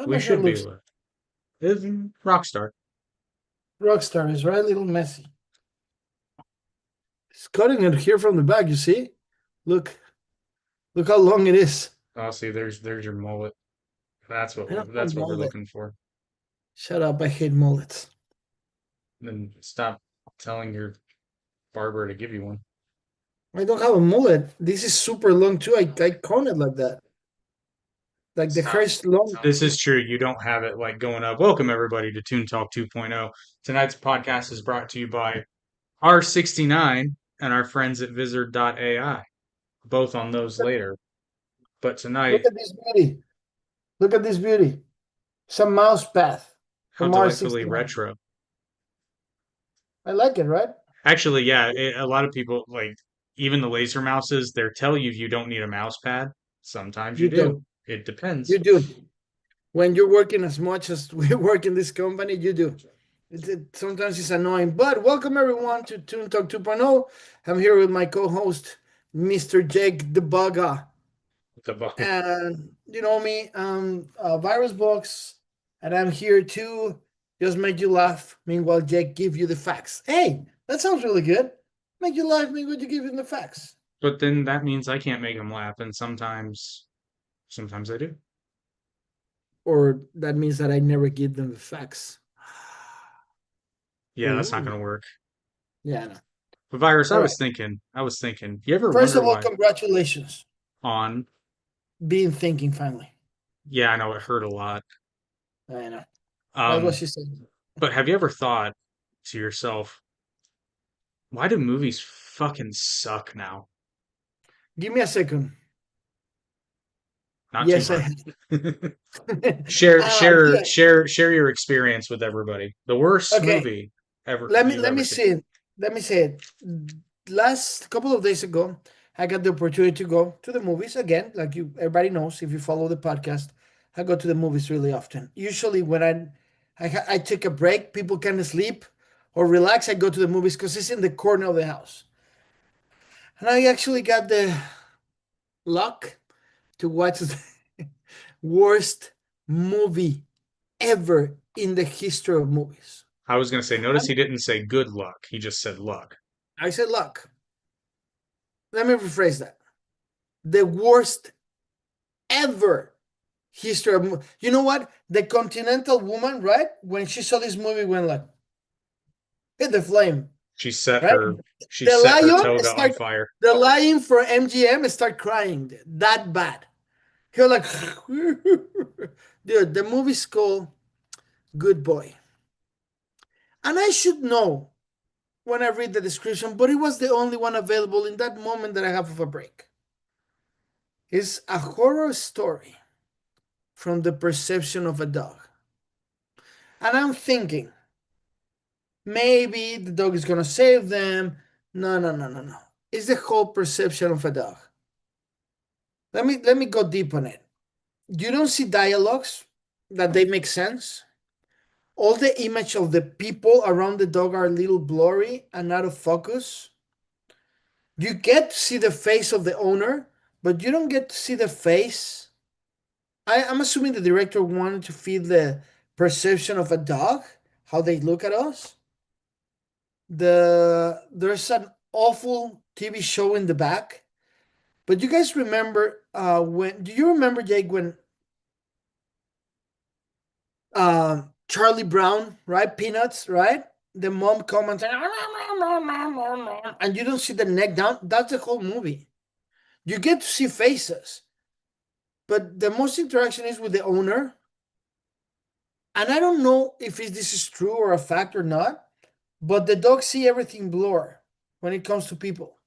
But We my hair should be looks with. It's Rockstar. rock star is right, a little messy. It's cutting it here from the back, you see? Look, look how long it is. Oh, see, there's your mullet. That's what I we don't have a that's what we're mullet. looking for. Shut up, I hate mullets. Then stop telling your barber to give you one. I don't have a mullet. This is super long too. I cone it like that. Like the hair Stop. is long. This is true. You don't have it like going up. Welcome everybody to Toon Talk 2.0. Tonight's podcast is brought to you by R69 and our friends at Vizard.ai. Both on those later. But Look tonight, at this beauty. Look at this beauty. It's a mouse path how from delightfully R69. retro. I like it, right? Actually, yeah, a lot of people like even the laser mouses, they're tell you you don't need a mouse pad. Sometimes you You do. do. It You depends. do. When you're working as much as we work in this company, you do. Sometimes it's annoying. But welcome everyone to Toon Talk 2.0. I'm here with my co-host, Mr. Jake the Bugger. The bu- And you know me, Virus Box, and I'm here to just make you laugh. Meanwhile, Jake give you the facts. Hey, that sounds really good. Make you laugh, meanwhile you give him the facts. But then that means I can't make them laugh, and sometimes I do. Or that means that I never give them the facts. Yeah, that's not Ooh, gonna work. yeah, I know. But Virus, All right. I was thinking, you ever First wonder of all, why congratulations. on, Being thinking finally. yeah, I know it hurt a lot. I know. That's what Um, she said. but have you ever thought to yourself, why do movies fucking suck now? Give me a second. Not too Yes, I hard. have. Yeah. Share your experience with everybody. The worst Okay. movie ever Let me you've let ever me seen. say it. Let me say it. Last couple of days ago, I got the opportunity to go to the movies again. Like you, everybody knows if you follow the podcast, I go to the movies really often. Usually, when I take a break, people can sleep or relax. I go to the movies because it's in the corner of the house, and I actually got the luck to watch the worst movie ever in the history of movies. I was gonna say, notice he didn't say good luck. He just said luck. I said luck. Let me rephrase that. The worst ever history of you know what? The Continental Woman, right? When she saw this movie, went like hit the flame, She set right? her she The set her lion toga on start fire. the lion for MGM start crying that bad. He was like dude, the movie's called Good Boy. And I should know when I read the description, but it was the only one available in that moment that I have of a break. It's a horror story from the perception of a dog. And I'm thinking, maybe the dog is gonna save them. No, no, no, no, no. It's the whole perception of a dog. Let me go deep on it. You don't see dialogues that they make sense. All the image of the people around the dog are a little blurry and out of focus. You get to see the face of the owner, but you don't get to see the face. I'm assuming the director wanted to feed the perception of a dog, how they look at us. There's an awful TV show in the back. But you guys remember when? Do you remember Jake when Charlie Brown, right? Peanuts, right? The mom comments and you don't see the neck down. That's the whole movie. You get to see faces, but the most interaction is with the owner. And I don't know if this is true or a fact or not, but the dogs see everything blur when it comes to people.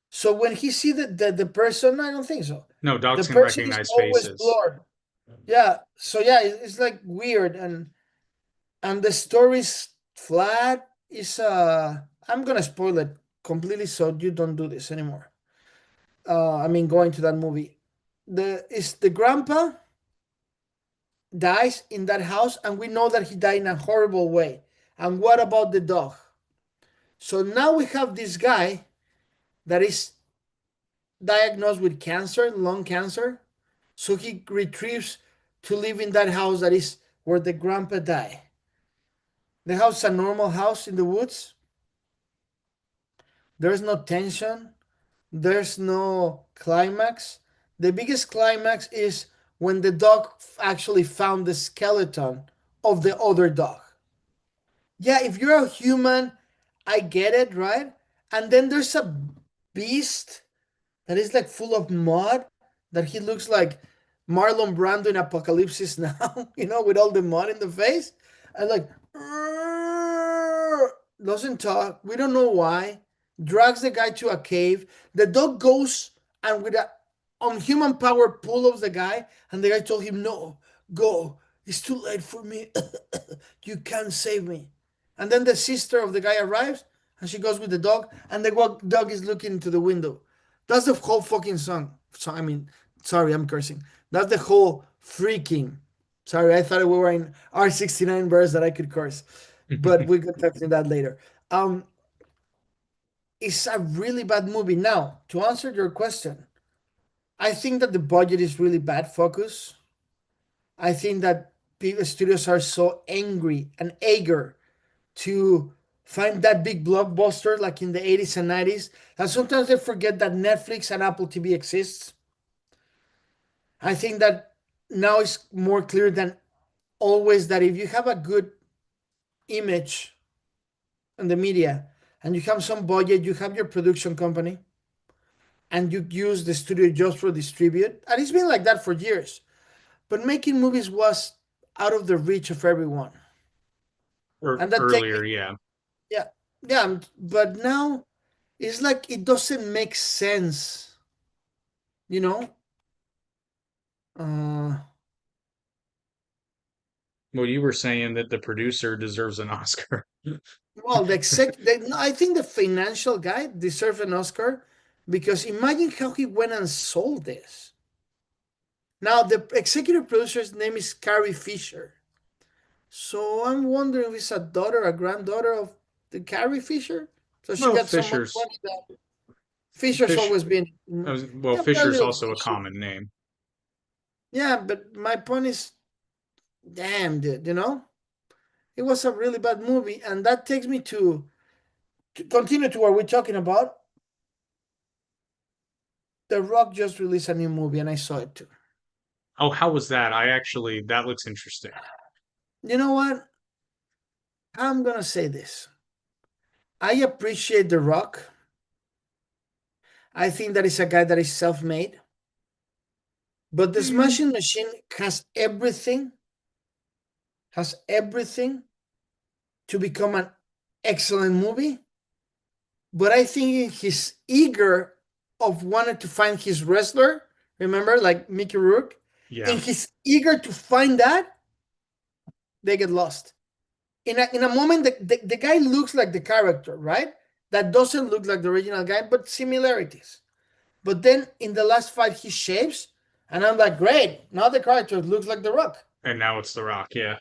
So when he see the person, I don't think so. No, The dogs can person is recognize always faces. blurred. Yeah. So yeah, it's like weird and the story's flat. Is I'm gonna spoil it completely so you don't do this anymore. I mean going to that movie. The grandpa dies in that house and we know that he died in a horrible way. And what about the dog? So now we have this guy that is diagnosed with cancer, lung cancer. So he retrieves to live in that house that is where the grandpa died. The house is a normal house in the woods. There's no tension. There's no climax. The biggest climax is when the dog actually found the skeleton of the other dog. Yeah, if you're a human, I get it, right? And then there's a beast that is like full of mud that he looks like Marlon Brando in Apocalypse Now, with all the mud in the face. And like, doesn't talk. We don't know why. Drags the guy to a cave. The dog goes and with a unhuman power pulls the guy, and the guy told him, "No, go. It's too late for me. You can't save me." And then the sister of the guy arrives, and she goes with the dog, and the dog is looking into the window. That's the whole fucking song. So I mean, sorry, I'm cursing. That's the whole freaking. Sorry, I thought we were in R69 verse that I could curse, but we could talk to that later. Um, it's a really bad movie. Now, to answer your question, I think that the budget is really bad. Focus. I think that studios are so angry and eager to find that big blockbuster like in the 80s and 90s and sometimes they forget that Netflix and Apple TV exists. I think that now it's more clear than always that if you have a good image in the media and you have some budget, you have your production company and you use the studio just for distribute, and it's been like that for years, but making movies was out of the reach of everyone. Or And that take me, earlier, yeah. yeah, yeah, but now it's like it doesn't make sense, you know. Uh, Well, you were saying that the producer deserves an Oscar. well, no, I think the financial guy deserves an Oscar because imagine how he went and sold this. Now the executive producer's name is Carrie Fisher, so I'm wondering if it's a daughter, a granddaughter of the Carrie Fisher. So she Well, got some Fisher's money that Fisher's Fish. always been, Well, yeah, but a Fisher's little also a Fisher. common name. Yeah, but my point is, damn, dude, it was a really bad movie, and that takes me to continue to what we're talking about. The Rock just released a new movie, and I saw it too. Oh, how was that? That looks interesting. You know what? I'm gonna say this. I appreciate The Rock. I think that is a guy that is self-made. But the Mm. Smashing Machine has everything to become an excellent movie. But I think he's eager of wanting to find his wrestler. Remember, like Mickey Rourke, Yeah, and he's eager to find that. They get lost. In a moment, the guy looks like the character, right? That doesn't look like the original guy, but similarities. But then in the last fight, he shaves, and I'm like, great. Now the character looks like The Rock, and now it's The Rock. Yeah,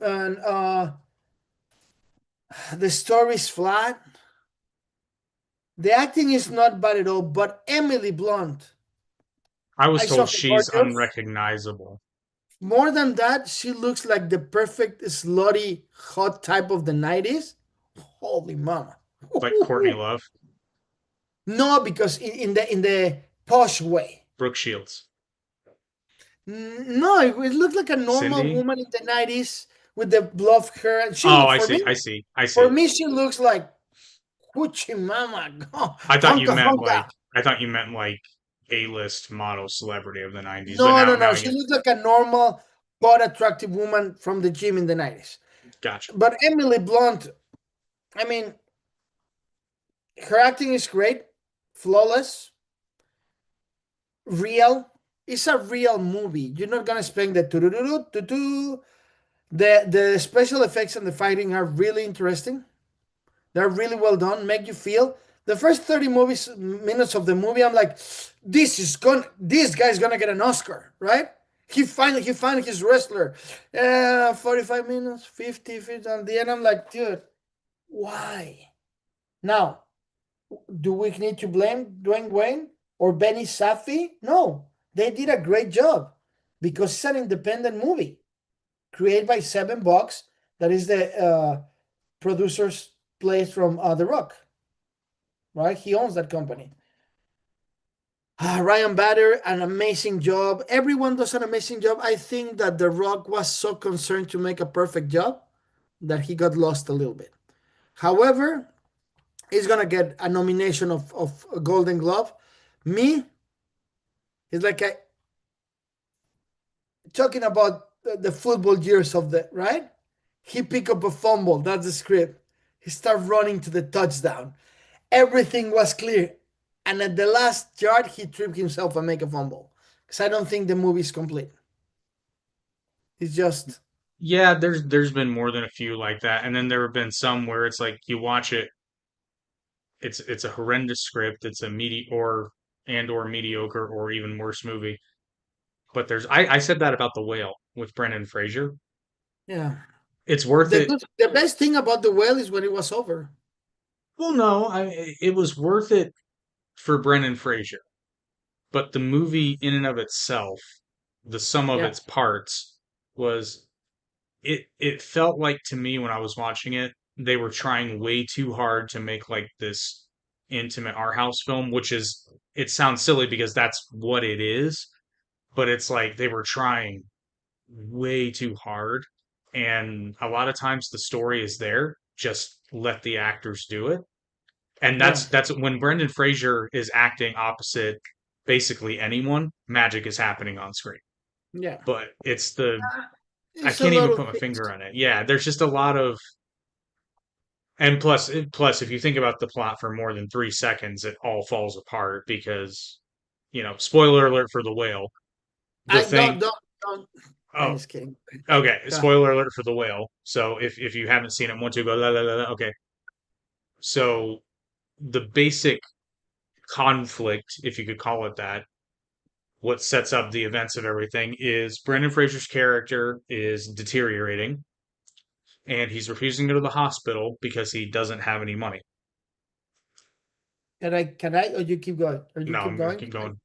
and the story's flat. The acting is not bad at all. But Emily Blunt, I was I saw told her she's gorgeous. unrecognizable, More than that, she looks like the perfect slutty hot type of the 90s. Holy mama! like Courtney Love, No, because in the posh way. Brooke Shields, No, it looked like a normal Cindy. woman in the 90s with the bluff hair. And she Oh, looked I for see. me. I see. I For see. me, she looks like Hoochie Mama, I thought you honka meant honka. like I thought you meant like A-list model celebrity of the '90s, but No, no, now no. I She get looks like a normal, but attractive woman from the gym in the 90s. gotcha. But Emily Blunt, I mean, her acting is great, flawless, real. It's a real movie. You're not gonna expect the tu. The special effects and the fighting are really interesting. They're really well done. Make you feel. The first 30 minutes of the movie, I'm like, this guy's gonna get an Oscar, right? He found his wrestler. 45 minutes, 50. At the end, I'm like, dude, why? Now, do we need to blame Dwayne Wayne or Benny Safi? No, they did a great job. because it's an independent movie created by Seven Bucks. That is the producer's place from The Rock, right? He owns that company. Ryan Bader, an amazing job. Everyone does an amazing job. I think that The Rock was so concerned to make a perfect job that he got lost a little bit. However, he's gonna get a nomination of a Golden Glove. Me, it's like talking about the football years of the right. He picked up a fumble. That's the script. He started running to the touchdown. Everything was clear, and at the last yard, he tripped himself and make a fumble. Because I don't think the movie is complete. It's just Yeah, there's been more than a few like that, and then there have been some where it's like you watch it, it's a horrendous script, it's a or mediocre or even worse movie. But I said that about The Whale with Brendan Fraser. yeah. It's worth it. The best thing about the whale is when it was over. Well, no, it was worth it for Brendan Fraser, but the movie in and of itself, the sum of Yeah, its parts was it felt like to me when I was watching it, they were trying way too hard to make like this intimate art house film, which is it sounds silly because that's what it is, but it's like they were trying way too hard. And a lot of times the story is there, just let the actors do it. And yeah, that's when Brendan Fraser is acting opposite basically anyone, magic is happening on screen. yeah. But it's the I It's a can't lot even of put my things. finger on it. Yeah, there's just a lot of and plus if you think about the plot for more than 3 seconds, it all falls apart because spoiler alert for the whale. The I thing don't. I'm oh just kidding. okay, Go ahead. spoiler alert for the whale. So if you haven't seen it, want to go la la la la. Okay, so the basic conflict, if you could call it that, what sets up the events of everything is Brendan Fraser's character is deteriorating and he's refusing to go to the hospital because he doesn't have any money. Or you keep going? Or you No, keep I'm gonna going? keep going.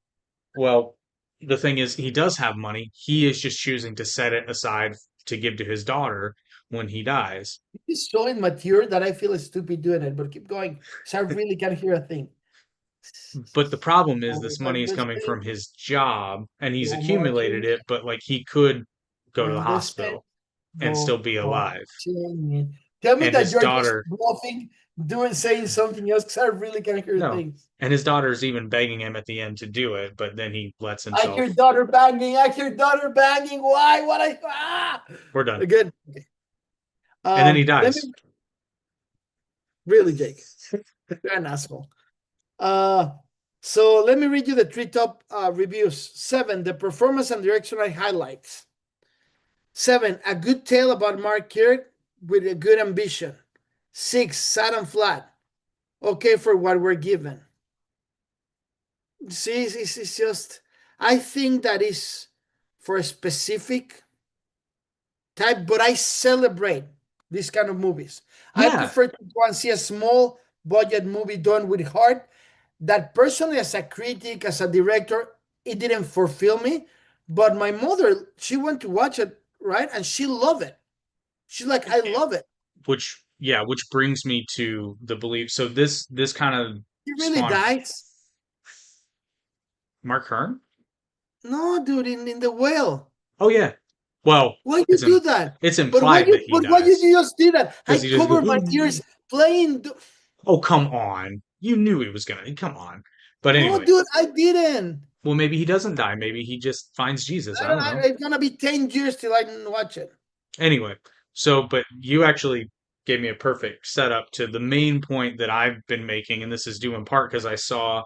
Well, the thing is, he does have money. He is just choosing to set it aside to give to his daughter when he dies. It's so immature that I feel stupid doing it, but keep going. So I really can't hear a thing. But the problem is, Oh, this money I'm is just coming from saying, his job, and he's no more accumulated change. it, but like he could go to the On the spin, hospital and still go be on alive. singing. Tell me And that his you're just daughter, bluffing, saying something else, because I really can't hear no, things. and his daughter's even begging him at the end to do it, but then he lets I himself. hear daughter banging. I hear daughter banging. Why? What I We're done. Again. And then he Let dies. me really, Jake. You're an asshole. Uh, so let me read you the three top reviews. 7, the performance and directional highlights. 7, a good tale about Mark Kirk with a good ambition. 6, sad and flat. Okay for what we're given. See, it's just, I think that is for a specific type, but I celebrate these kind of movies. I Yeah, prefer to go and see a small budget movie done with heart. That personally, as a critic, as a director, it didn't fulfill me. But my mother, she went to watch it, right? And she loved it. She's like, I love it. which brings me to the belief. So this kind of He really spawned dies. Mark Hearn. No, dude, in the whale. Oh yeah. Well, Why you it's do that? it's implied that he But why you dies just did that? I because he just goes. covered my ears playing. Oh come on! You knew he was gonna. Come on. But No, anyway, dude, I didn't. well maybe he doesn't die. Maybe he just finds Jesus. I don't know. It's gonna be 10 years till I can watch it. Anyway, so but you actually gave me a perfect setup to the main point that I've been making, and this is due in part because I saw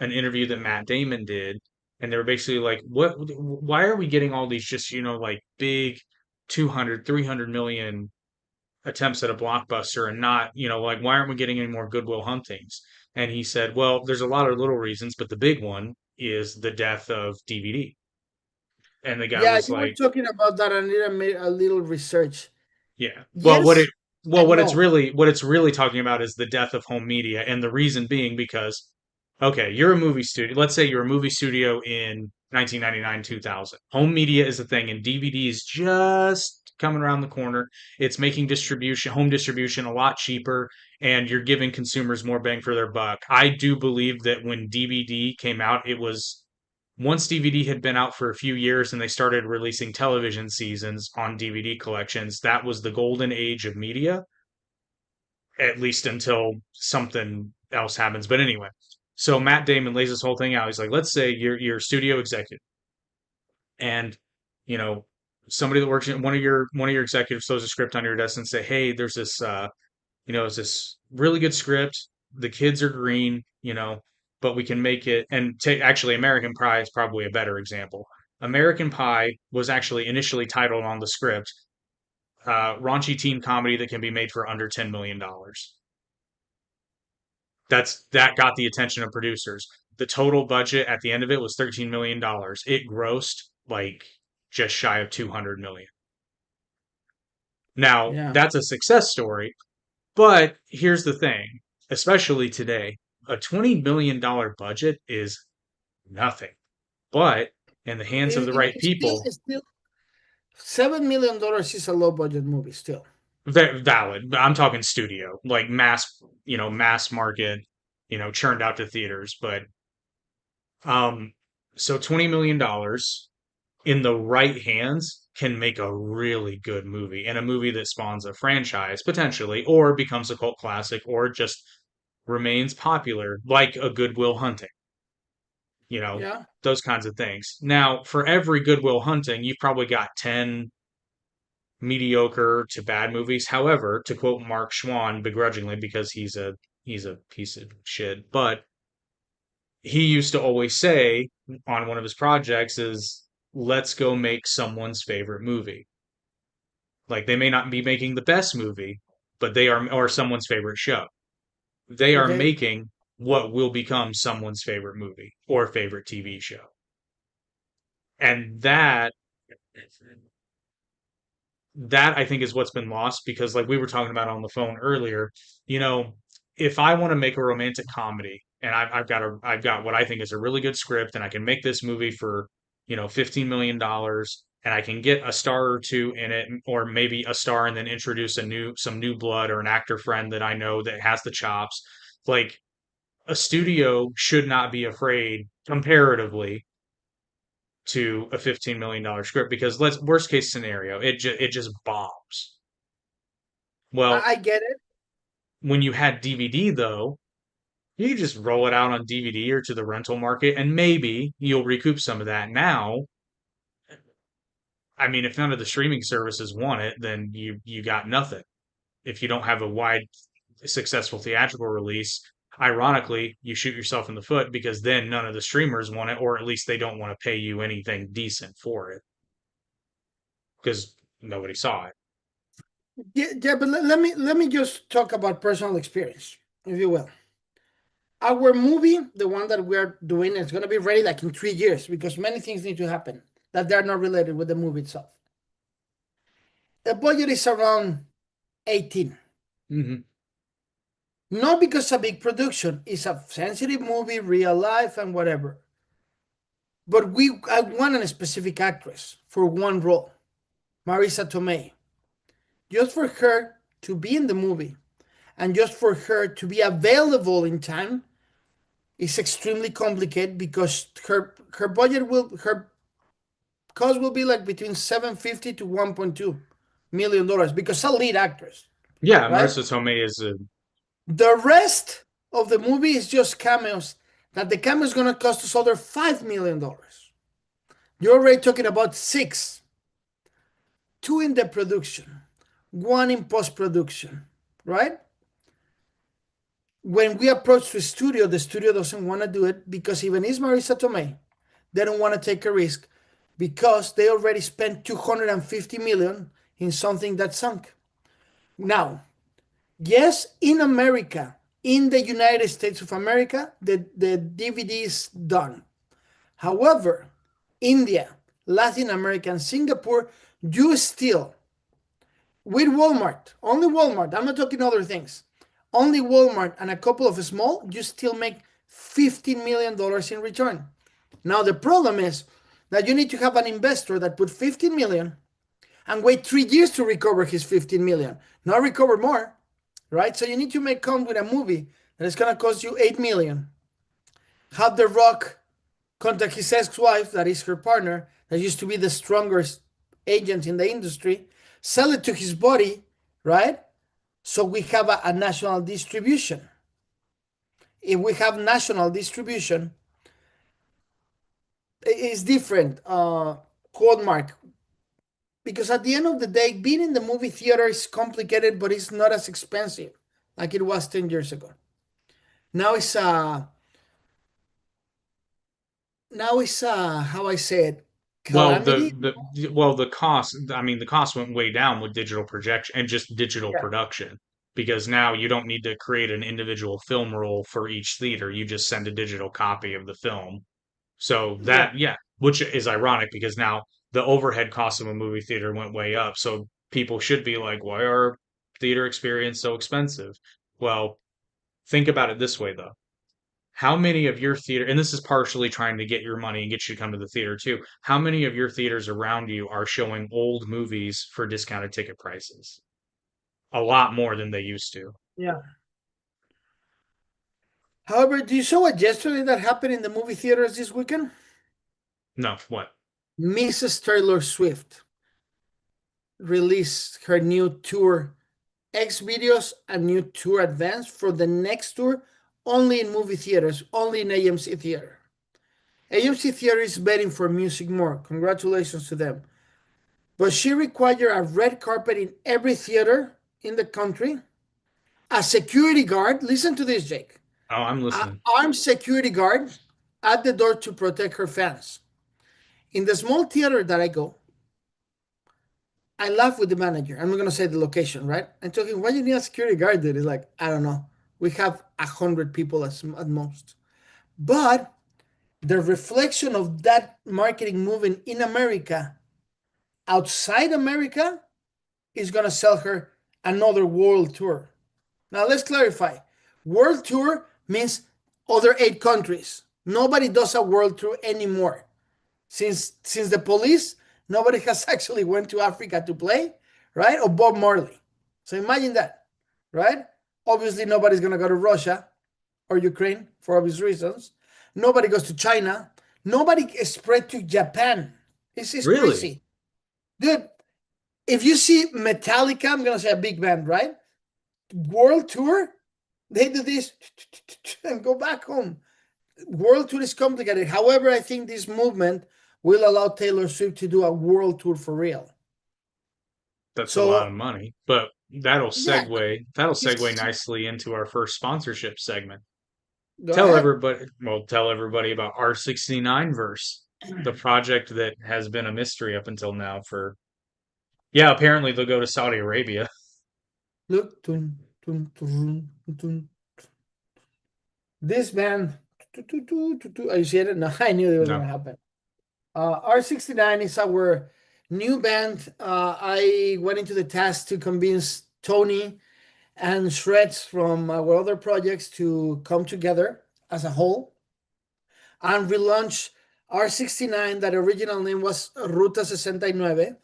an interview that Matt Damon did, and they were basically like, "What? Why are we getting all these just like big 200, 300 million attempts at a blockbuster, and not like why aren't we getting any more Goodwill Huntings?" And he said, "Well, there's a lot of little reasons, but the big one is the death of DVD." And the guy Yeah, was you were like, talking about that, and I made a little research. "Yeah, well, Yes and no. what it's really talking about is the death of home media, and the reason being because." Okay, you're a movie studio. Let's say you're a movie studio in 1999, 2000. Home media is a thing, and DVD is just coming around the corner. It's making home distribution a lot cheaper, and you're giving consumers more bang for their buck. I do believe that when DVD came out, it was once DVD had been out for a few years and they started releasing television seasons on DVD collections, that was the golden age of media, at least until something else happens. But anyway, so Matt Damon lays this whole thing out. He's like, let's say you're a studio executive and you know somebody that works in one of your executives throws a script on your desk and say, hey, there's this it's this really good script. The kids are green, but we can make it. And take actually, American Pie is probably a better example. American Pie was actually initially titled on the script, raunchy teen comedy that can be made for under $10 million. That got the attention of producers. The total budget at the end of it was $13 million. It grossed like just shy of 200 million. Now, Yeah. that's a success story, but here's the thing, especially today, a $20 million budget is nothing. But in the hands of the right people, It's still $7 million is a low budget movie still. valid. I'm talking studio, like mass market, churned out to theaters. But um, so $20 million in the right hands can make a really good movie, and a movie that spawns a franchise potentially, or becomes a cult classic, or just remains popular, like a Goodwill Hunting, you know, Yeah. those kinds of things. Now, for every Goodwill Hunting, you've probably got 10 mediocre to bad movies. However, to quote Mark Schwann begrudgingly because he's a piece of shit, but he used to always say on one of his projects is let's go make someone's favorite movie. Like they may not be making the best movie, but they are or someone's favorite show. They are Okay. making what will become someone's favorite movie or favorite TV show. And that I think is what's been lost because like we were talking about on the phone earlier, you know, if I want to make a romantic comedy and I've got what I think is a really good script and I can make this movie for, $15 million and I can get a star or two in it or maybe a star and then introduce some new blood or an actor friend that I know that has the chops. Like a studio should not be afraid comparatively to a $15 million script because let's worst case scenario, it just bombs. Well, I get it. when you had DVD though, you just roll it out on DVD or to the rental market and maybe you'll recoup some of that. Now, I mean, if none of the streaming services want it, then you got nothing. If you don't have a wide successful theatrical release, ironically, you shoot yourself in the foot because then none of the streamers want it, or at least they don't want to pay you anything decent for it because nobody saw it. Yeah, yeah, but let me just talk about personal experience, if you will. Our movie, the one that we're doing, is going to be ready like in 3 years because many things need to happen that they're not related with the movie itself. The budget is around 18. Hmm. Not because it's a big production, it's a sensitive movie, real life, and whatever. But I want a specific actress for one role, Marisa Tomei, just for her to be in the movie and just for her to be available in time is extremely complicated because her cost will be like between 750 to 1.2 million dollars because a lead actress, Yeah, right? Marissa Tomei is a The rest of the movie is just cameos. That the cameo is gonna cost us over $5 million. You're already talking about six, two in the production, one in post production, right? When we approach the studio doesn't want to do it because even is Marisa Tomei, they don't want to take a risk because they already spent 250 million in something that sunk. Now, yes, in America, in the United States of America, the DVD is done. However, India, Latin America, and Singapore, you still, with Walmart, only Walmart, I'm not talking other things, only Walmart and a couple of small, you still make $15 million in return. Now, the problem is Now you need to have an investor that put 15 million and wait 3 years to recover his 15 million, not recover more, right? So you need to make come with a movie that is going to cost you 8 million. Have The Rock contact his ex-wife, that is her partner, that used to be the strongest agent in the industry, sell it to his buddy, right? So we have a national distribution. If we have national distribution, it's different. Quote mark, because at the end of the day, being in the movie theater is complicated, but it's not as expensive like it was 10 years ago. Now it's how I say it, Well, calamity. the cost, I mean, the cost went way down with digital projection and just digital Yeah. production because now you don't need to create an individual film roll for each theater. You just send a digital copy of the film. So Yeah. that, yeah, which is ironic because now the overhead cost of a movie theater went way up. So people should be like, why are theater experience so expensive? Well, think about it this way though. How many of your theater, and this is partially trying to get your money and get you to come to the theater too. How many of your theaters around you are showing old movies for discounted ticket prices? A lot more than they used to. Yeah. However, do you saw what yesterday that happened in the movie theaters this weekend? No, what? Mrs. Taylor Swift released her new tour, X videos, a new tour advance for the next tour, only in movie theaters, only in AMC theater. AMC theater is betting for music more. Congratulations to them. But she required a red carpet in every theater in the country, a security guard. Listen to this, Jake. Oh, I'm An listening. armed security guard at the door to protect her fans. In the small theater that I go, I laugh with the manager. I'm not gonna say the location, right? I'm talking. Why do you need a security guard? Dude, he's like, I don't know. We have 100 people at most. But the reflection of that marketing movement in America, outside America, is gonna sell her another world tour. Now let's clarify. World tour means other 8 countries. Nobody does a world tour anymore. Since the police, nobody has actually went to Africa to play, right? Or Bob Marley. So imagine that, right? Obviously, nobody's gonna go to Russia or Ukraine for obvious reasons. Nobody goes to China. Nobody is spread to Japan. It's Really? crazy, dude. If you see Metallica, I'm gonna say a big band, right? World tour, they do this and go back home. World tour is complicated. However, I think this movement will allow Taylor Swift to do a world tour for real. That's a lot of So money. But that'll yeah, segue just nicely into our first sponsorship segment. go ahead. Tell everybody about R69 verse, the project that has been a mystery up until now for, yeah, apparently they'll go to Saudi Arabia. Look, this band. Are you seeing it? No, I knew it was No. gonna happen. R69 is our new band. I went into the task to convince Tony and Shreds from our other projects to come together as a whole and relaunch R69. That original name was Ruta 69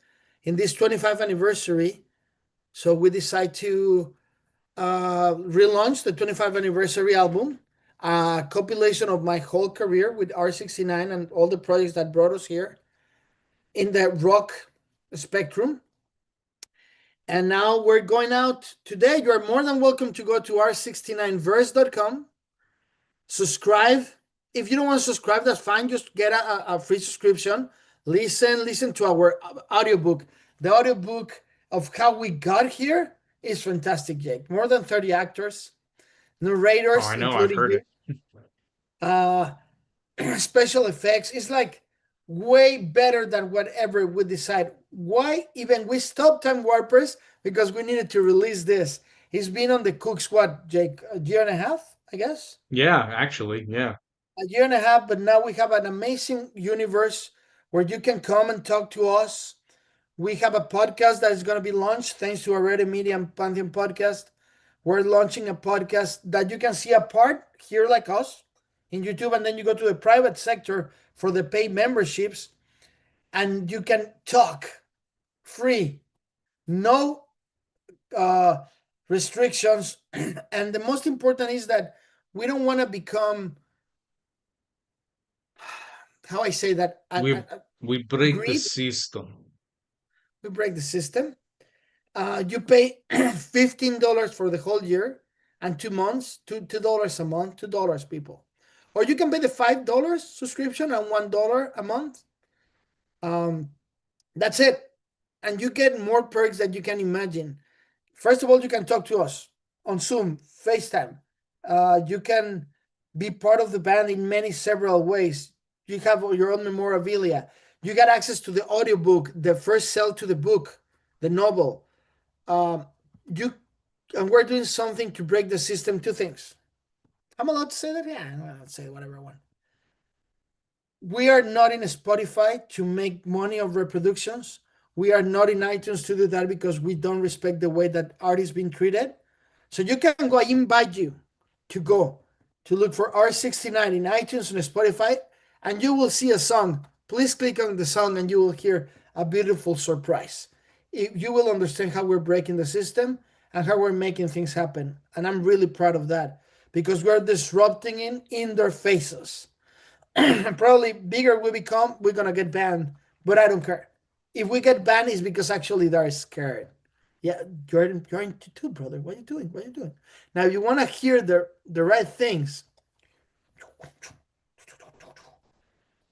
in this 25th anniversary. So we decided to relaunch the 25th anniversary album, a compilation of my whole career with R69 and all the projects that brought us here in the rock spectrum. And now we're going out today. You are more than welcome to go to r69verse.com, subscribe. If you don't want to subscribe, that's fine. Just get a free subscription. Listen to our audiobook. The audiobook of how we got here is fantastic, Jake. More than 30 actors, Oh, narrators, I know, I've including heard you. it. Uh, special effects. It's like way better than whatever we decide. Why even we stopped Time Warpers? Because we needed to release this. He's been on the cooks, what, Jake, a year and a half, I guess? Yeah, actually, yeah. A year and a half, but now we have an amazing universe where you can come and talk to us. We have a podcast that is going to be launched thanks to Already Media and Pantheon Podcast. We're launching a podcast that you can see apart here like us in YouTube, and then you go to the private sector for the paid memberships. and you can talk free, no uh, restrictions. And the most important is that we don't want to become, how I say that, We we break the greed. system. We break the system. You pay $15 for the whole year and 2 months, $2 a month, $2 people. Or you can pay the $5 subscription and $1 a month. Um, that's it. And you get more perks that you can imagine. First of all, you can talk to us on Zoom, FaceTime. You can be part of the band in many several ways. You have your own memorabilia. You get access to the audiobook, the first sell to the book, the novel. Um, you and we're doing something to break the system. Two things. I'm allowed to say that. Yeah, I'm allowed to say whatever I want. We are not in Spotify to make money of reproductions. We are not in iTunes to do that because we don't respect the way that art is being treated. So you can go. I invite you to go to look for R69 in iTunes and Spotify, and you will see a song. Please click on the song, and you will hear a beautiful surprise. You will understand how we're breaking the system and how we're making things happen. And I'm really proud of that because we're disrupting it in their faces. Probably bigger we become, we're gonna get banned. But I don't care. If we get banned, it's because actually they're scared. Yeah, you're into too, brother. What are you doing? What are you doing? Now, if you want to hear the right things,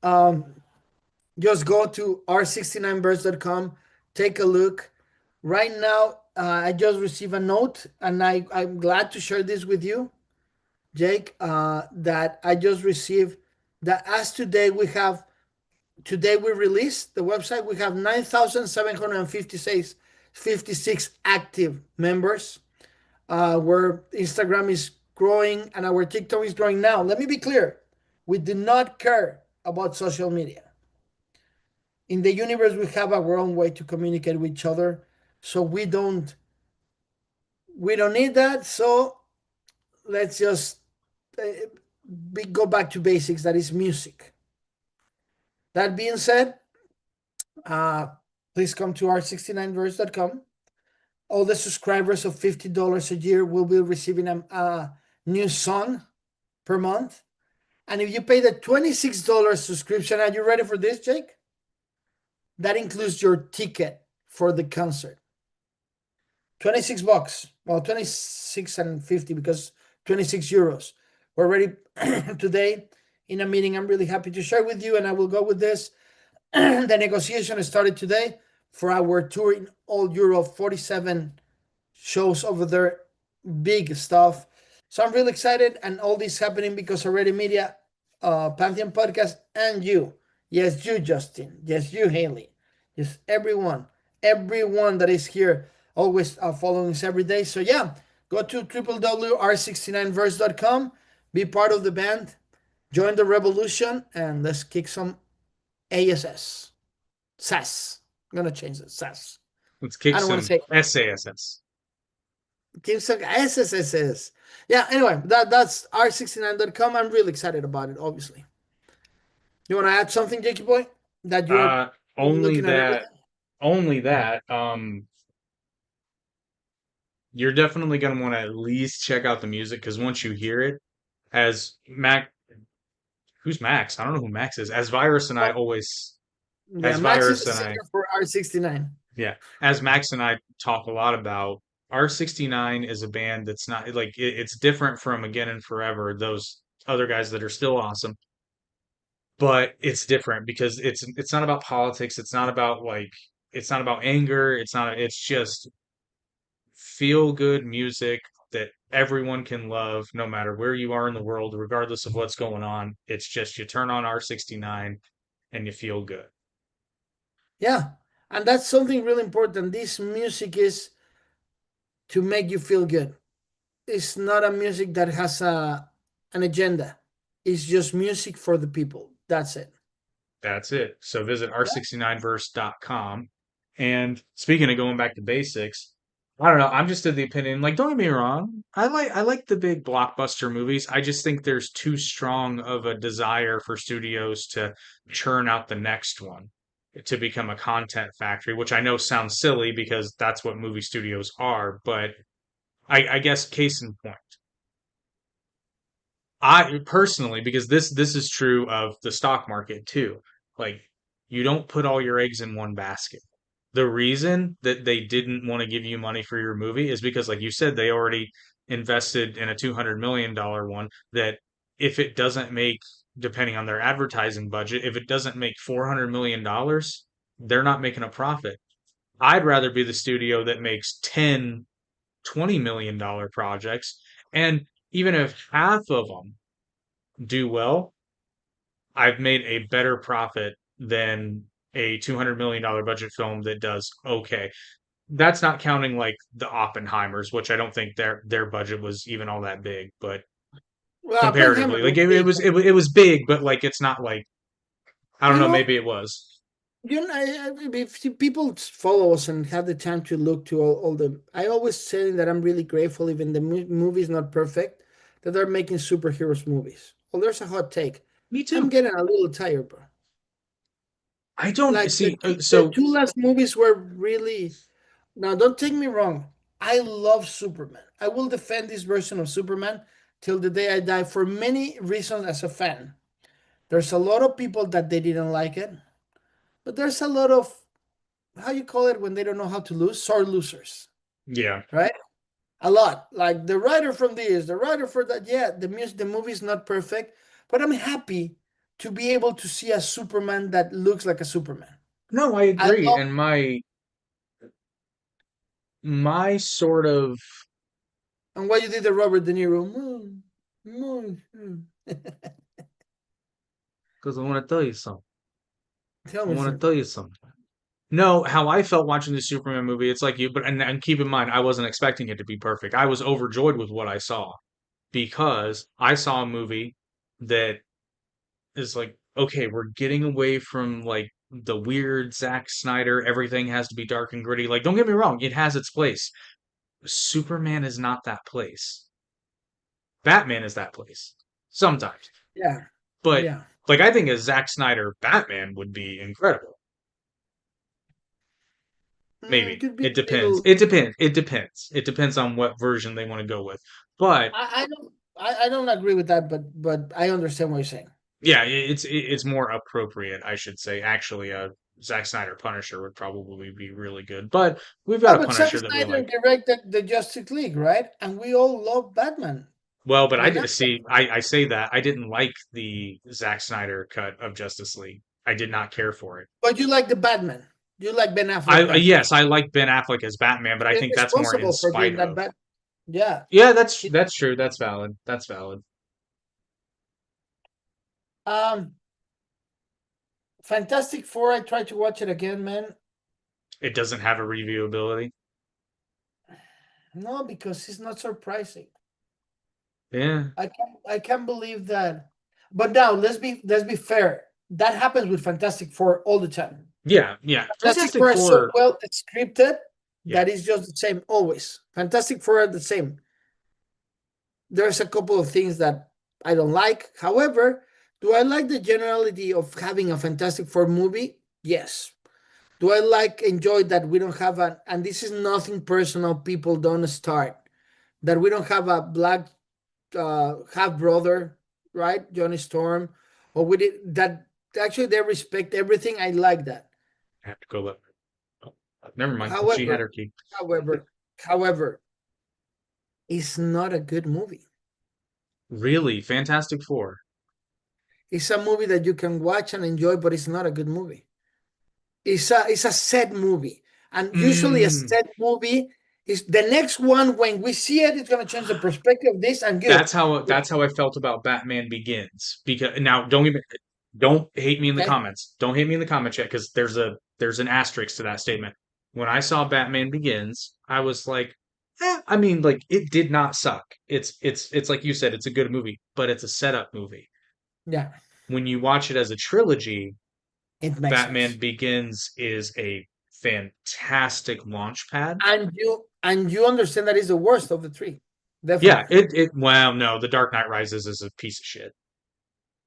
um, just go to r69birds.com. Take a look. Right now, I just received a note, and I'm glad to share this with you, Jake. That I just received that as today we released the website. We have 9,756 active members. Where Instagram is growing and our TikTok is growing now. Let me be clear. We do not care about social media. In the universe, we have our own way to communicate with each other. So we don't need that. So let's just uh, go back to basics. That is music. That being said, uh, please come to r69verse.com. All the subscribers of $50 a year will be receiving a new song per month. And if you pay the $26 subscription, are you ready for this, Jake? That includes your ticket for the concert. 26 bucks. Well, 26 and 50 because 26 euros. We're ready today in a meeting I'm really happy to share with you, and I will go with this. The negotiation started today for our tour in all Europe, 47 shows over there, big stuff. So I'm really excited, and all this happening because Already Media, Pantheon Podcast, and you. Yes, you, Justin. Yes, you, Haley. Yes, everyone that is here, always following us every day. So yeah, go to www.r69verse.com, be part of the band, join the revolution, and let's kick some ASS. SAS. I'm gonna change it. SAS. Let's kick I don't want to some say SASS. give some SSSS. Yeah, anyway, that's r69.com. I'm really excited about it, obviously. You want to add something, Jakey Boy? That you're Uh, only looking at that, everything? only that. You're definitely gonna want to at least check out the music because once you hear it, as Mac, who's Max? I don't know who Max is. Well, yeah, As Max is Virus the and I, singer for R69. yeah, as Max and I talk a lot about, R69 is a band that's not like it's different from Again and Forever, those other guys that are still awesome, but it's different because it's not about politics, it's not about anger, it's just feel good music that everyone can love no matter where you are in the world, regardless of what's going on. It's just you turn on R69 and you feel good. Yeah, and that's something really important. This music is to make you feel good. It's not a music that has an agenda. It's just music for the people. That's it. That's it. So visit r69verse.com. And speaking of going back to basics, I don't know. I'm just of the opinion, like, don't get me wrong. I like the big blockbuster movies. I just think there's too strong of a desire for studios to churn out the next one. to become a content factory, which I know sounds silly because that's what movie studios are, but I guess case in point, I personally, because this is true of the stock market too. Like, you don't put all your eggs in one basket. The reason that they didn't want to give you money for your movie is because, like you said, they already invested in a $200 million one that if it doesn't make, depending on their advertising budget, if it doesn't make $400 million, they're not making a profit. I'd rather be the studio that makes 10, $20 million projects. And even if half of them do well, I've made a better profit than a $200 million budget film that does okay. That's not counting like the Oppenheimers, which I don't think their budget was even all that big, but Well, Oppenheimer comparatively, like was big. it was big, but like it's not like I don't You know, know, maybe it was. if people follow us and have the time to look to all the, I always say that I'm really grateful, even the movie is not perfect, that they're making superheroes movies. Well, there's a hot take. Me I'm too. getting a little tired, bro. I don't Like see. the So two last movies were really. Now, don't take me wrong. I love Superman. I will defend this version of Superman till the day I die for many reasons as a fan. There's a lot of people that they didn't like it, but there's a lot of, how you call it when they don't know how to lose, sore losers, yeah, right? A lot. Like the writer from this, the writer for that. Yeah, the movie is not perfect, but I'm happy to be able to see a Superman that looks like a Superman. no, I I agree. love. And my sort of And why you did the Robert De Niro? Mm, mm, mm. because I want to tell you something. Tell I me, want to sir. tell you something. No, how I felt watching the Superman movie, it's like you, but and keep in mind, I wasn't expecting it to be perfect. I was overjoyed with what I saw because I saw a movie that is like, okay, we're getting away from like the weird Zack Snyder, everything has to be dark and gritty. Like, don't get me wrong, it has its place. Superman is not that place. Batman is that place sometimes, Yeah, but yeah. like I think a Zack Snyder Batman would be incredible. Maybe. Could be It a depends. little. It depends. It depends. It depends on what version they want to go with. But I don't agree with that, but I understand what you're saying. yeah, it's more appropriate, I should say. Actually, a Zack Snyder Punisher would probably be really good. But we've got Oh, a but Zack Punisher that we Snyder like. directed the Justice League, right? And we all love Batman, Well, but I Ben did Affleck. see. I say that I didn't like the Zack Snyder cut of Justice League. I did not care for it. But you like the Batman. You like Ben Affleck Batman. Yes, I like Ben Affleck as Batman, but I He's think that's more in responsible for being spite that of. bad. Yeah. Yeah, He- that's true. That's valid. That's valid. Um, Fantastic Four. I tried to watch it again, man. It doesn't have a reviewability. No, because it's not surprising. Yeah. I can't believe that. But now let's be fair. That happens with Fantastic Four all the time. Yeah, yeah. Fantastic Fantastic Four is so Four. well scripted Yeah, that is just the same always. Fantastic Four are the same. There's a couple of things that I don't like. However, do I like the generality of having a Fantastic Four movie? Yes. Do I enjoy that we don't have an, and this is nothing personal, people don't start, that we don't have a black half brother, right? Johnny Storm, or we did that. Actually, they respect everything. I like that. I have to go look. Oh, never mind. She had However, her key. however, however, it's not a good movie. Really? Fantastic Four. It's a movie that you can watch and enjoy, but it's not a good movie. It's a sad movie, and usually a Mm, sad movie is the next one. When we see it, it's gonna change the perspective of this and good. that's how I felt about Batman Begins. Because now don't hate me in the Okay. comments. Don't hate me in the comments yet, because there's an asterisk to that statement. When I saw Batman Begins, I was like, I mean, like it did not suck. It's like you said, it's a good movie, but it's a setup movie. Yeah, When you watch it as a trilogy, it makes Batman sense. Begins is a fantastic launch pad. And you understand that is the worst of the three, Yeah, definitely. it well, no, The Dark Knight Rises is a piece of shit.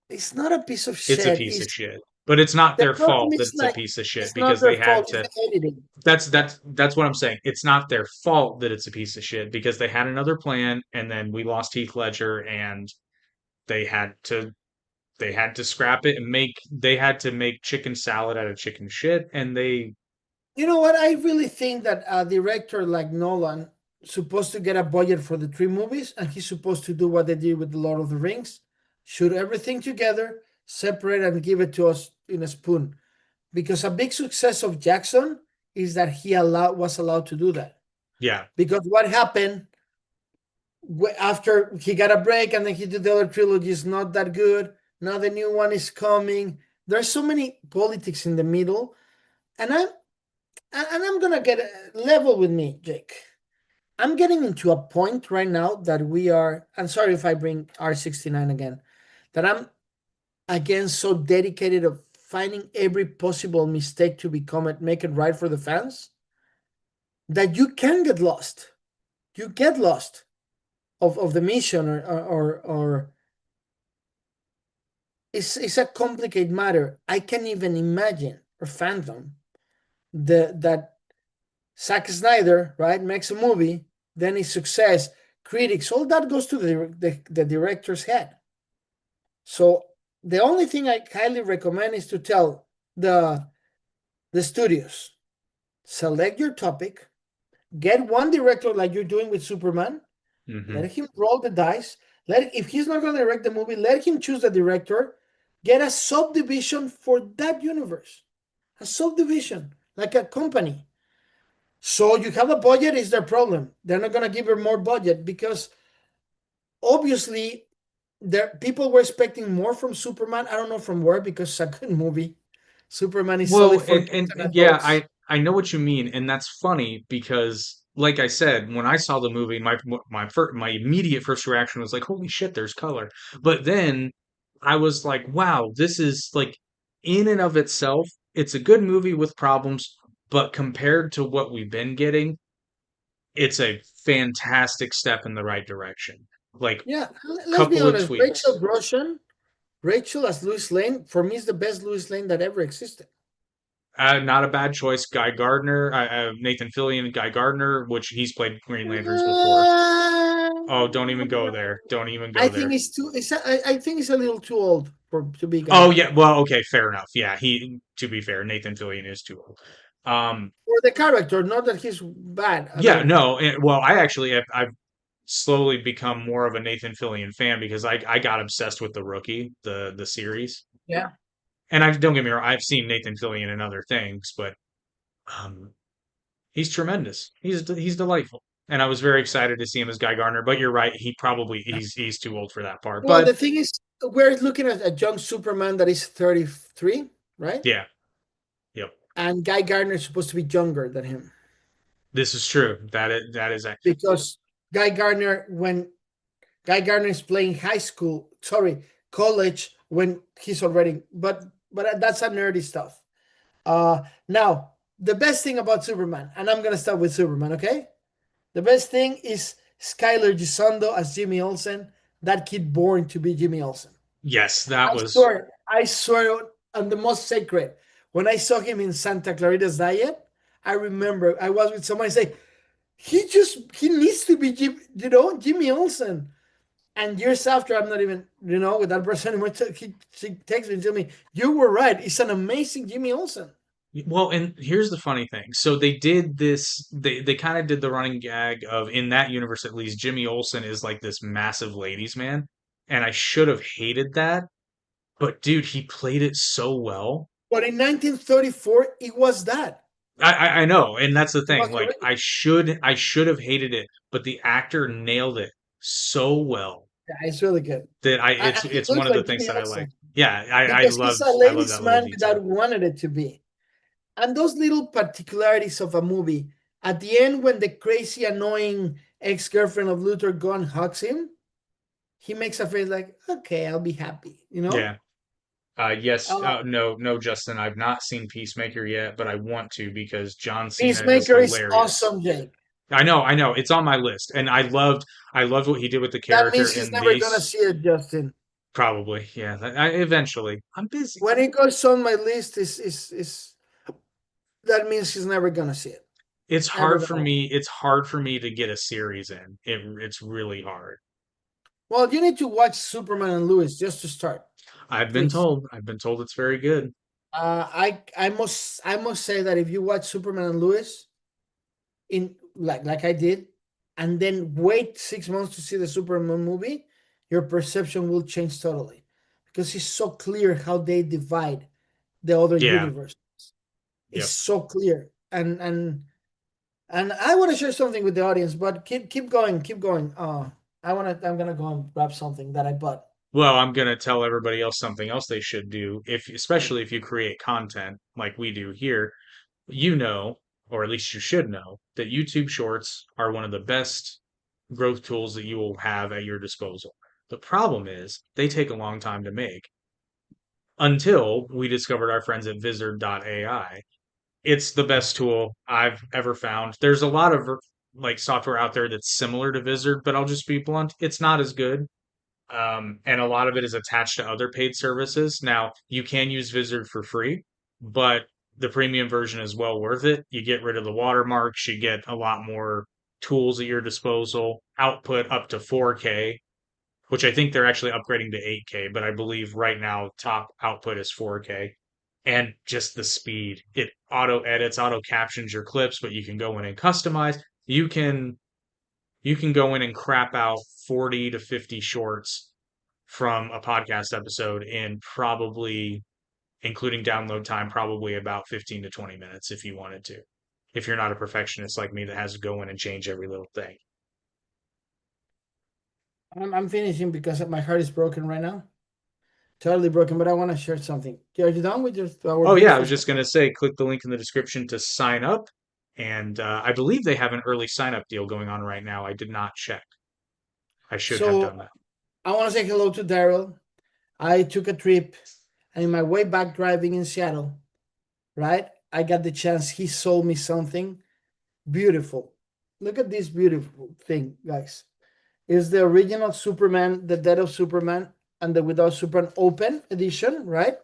It's not a piece of It's a shit. piece of It's shit. But it's not The their problem fault that is it's a like piece of shit it's not because their they had fault. It's to. the editing. That's what I'm saying. It's not their fault that it's a piece of shit because they had another plan, and then we lost Heath Ledger, and they had to they had to scrap it and make they had to make chicken salad out of chicken shit, and they You know what? I really think that a director like Nolan supposed to get a budget for the three movies, and he's supposed to do what they did with the Lord of the Rings, shoot everything together, separate, and give it to us in a spoon. Because a big success of Jackson is that he was allowed to do that. yeah. Because what happened after he got a break and then he did the other trilogy is not that good. Now the new one is coming. There's so many politics in the middle, and I'm gonna get level with me, Jake. I'm getting into a point right now that we are. I'm sorry if I bring R69 again. That I'm again so dedicated of finding every possible mistake to become it, make it right for the fans. That you can get lost. You get lost of the mission, or it's a complicated matter. I can't even imagine or fathom that Zack Snyder, right, makes a movie, then his success, critics, all that goes to the director's head. So the only thing I highly recommend is to tell the the studios, select your topic, get one director like you're doing with Superman, Hmm. let him roll the dice. If he's not going to direct the movie, let him choose the director. Get a subdivision for that universe, a subdivision like a company. So you have a budget, is their problem. They're not gonna give her more budget because obviously there people were expecting more from Superman. I don't know from where because it's a good movie. Superman is solid Well, for and kids and yeah, adults. I know what you mean, and that's funny because, like I said, when I saw the movie, my immediate first reaction was like, "Holy shit, there's color!" But then I was like, "Wow, this is like in and of itself, it's a good movie with problems, but compared to what we've been getting, it's a fantastic step in the right direction. Like, Yeah, let's be couple of honest. tweaks." Rachel as Lois Lane for me is the best Lois Lane that ever existed. Not a bad choice. Guy Gardner, Nathan Fillion, Guy Gardner, which he's played Green Lanterns before. Uh, Oh, don't even go there. Don't even I go think there. it's too. I think it's a little too old for to be Guy Oh yeah, Gardner well, okay, fair enough. Yeah, to be fair, Nathan Fillion is too old. for the character. Not that he's bad. I Yeah, mean, no, well, I've slowly become more of a Nathan Fillion fan because I got obsessed with The Rookie, the series. yeah. And I don't get me wrong, I've seen Nathan Fillion in other things, but um he's tremendous. He's delightful. And I was very excited to see him as Guy Gardner, but you're right, he's too old for that part. Well, But the thing is, we're looking at a young Superman that is 33, right? yeah, yep. And Guy Gardner is supposed to be younger than him This is true. That is because when Guy Gardner is playing high school, sorry, college when he's already, but that's a nerdy stuff. Now the best thing about Superman, and I'm gonna start with Superman, okay? The best thing is Skyler Gisondo as Jimmy Olsen, that kid born to be Jimmy Olsen. yes, that was I swear on the most sacred. When I saw him in Santa Clarita's Diet, I remember I was with somebody say, he needs to be Jimmy Olsen. And years after, I'm not even with that person anymore. She texts me and tells me, "You were right. It's an amazing Jimmy Olsen." well, and here's the funny thing. So they did this, they kind of did the running gag of in that universe at least, Jimmy Olsen is like this massive ladies man. And I should have hated that, but dude, he played it so well. But in 1934, it was that. I know, and that's the It thing. was Like already. I should have hated it, but the actor nailed it so well Yeah, it's really good. that And he it's one looks of the like things Jimmy that I like. Olsen Yeah, because he's a I love ladies' that little man detail. without wanting it to be. And those little particularities of a movie. At the end, when the crazy, annoying ex-girlfriend of Luther Gunn hugs him, he makes a face like, "Okay, I'll be happy," you know. Yeah. Yes. Uh, No, no, Justin. I've not seen Peacemaker yet, but I want to because John Cena is Peacemaker is hilarious. awesome, Jake. I know. It's on my list, and I loved what he did with the That character means he's in never gonna these. see it, Justin. Probably, yeah. Eventually, I'm busy. When it goes on my list, is that means he's never gonna see it. It's Never hard for gonna. me. It's hard for me to get a series in. It's really hard. Well, you need to watch Superman and Lewis just to start, I've been please. told. I've been told it's very good. I must say that if you watch Superman and Lewis in like I did, and then wait 6 months to see the Superman movie, your perception will change totally, because it's so clear how they divide the other Yeah. universe. It's Yep. so clear, and I want to share something with the audience, but keep going, keep going. I'm gonna go and grab something that I bought. Well, I'm gonna tell everybody else something else they should do. If especially if you create content like we do here, you know, or at least you should know, that YouTube Shorts are one of the best growth tools that you will have at your disposal. The problem is they take a long time to make until we discovered our friends at Vizard.ai. It's the best tool I've ever found. There's a lot of like software out there that's similar to Vizard, but I'll just be blunt, it's not as good. And a lot of it is attached to other paid services. Now, you can use Vizard for free, but the premium version is well worth it. You get rid of the watermarks, you get a lot more tools at your disposal, output up to 4K, which I think they're actually upgrading to 8K, but I believe right now top output is 4K. And just the speed. It auto edits, auto captions your clips, but you can go in and customize. You can go in and crap out 40 to 50 shorts from a podcast episode in probably, including download time, probably about 15 to 20 minutes if you wanted to. If you're not a perfectionist like me that has to go in and change every little thing. I'm finishing because my heart is broken right now, totally broken. But I want to share something. Are you done with our Oh, yeah, I beautiful was stuff? just going to say click the link in the description to sign up. And I believe they have an early sign up deal going on right now. I did not check. I should have So done that. I want to say hello to Daryl. I took a trip, and in my way back driving in Seattle, right, I got the chance. He sold me something beautiful. Look at this beautiful thing, guys. Is the original Superman, the Death of Superman, and the Without Superman Open edition, right?